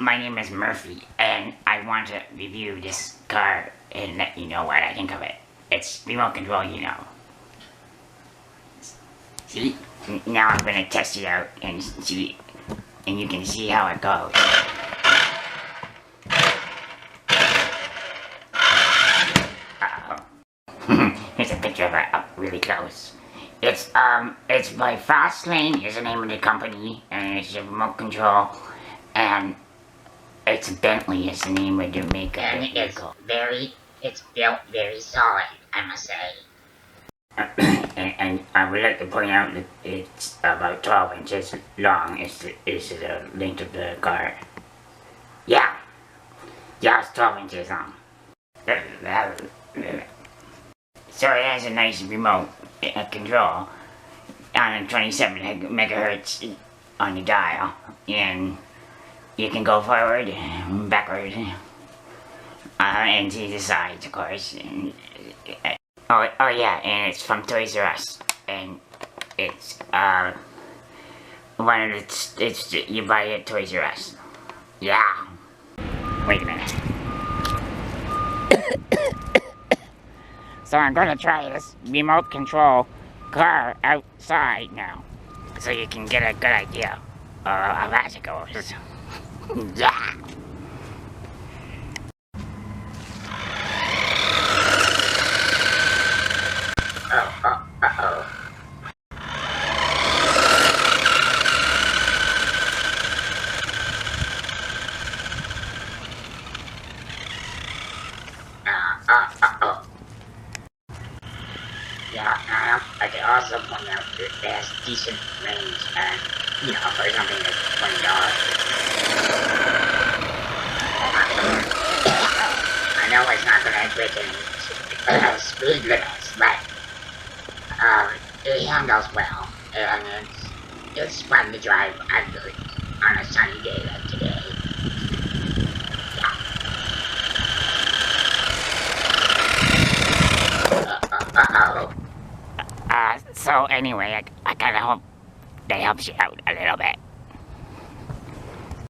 My name is Murphy, and I want to review this car and let you know what I think of it. It's remote control, you know. See? Now I'm gonna test it out and see, and you can see how it goes. Here's a picture of it up really close. It's by Fastlane is the name of the company, and it's a remote control, and it's Bentley is the name of the maker. And it's built very solid, I must say. and I would like to point out that it's about 12 inches long is the length of the car. Yeah, it's 12 inches long. So it has a nice remote control on 27 megahertz on the dial, and you can go forward, backward, and to the sides, of course. Oh yeah, and it's from Toys R Us, and it's you buy it at Toys R Us. Yeah. Wait a minute. So I'm gonna try this remote control car outside now, so you can get a good idea of how it goes. Yeah. Uh-oh. Yeah, I can also point out that it has decent range, and, for something that's $20. I know it's not going to break any speed limits, but it handles well, and it's fun to drive, I believe, on a sunny day like today. So anyway, I kind of hope that helps you out a little bit.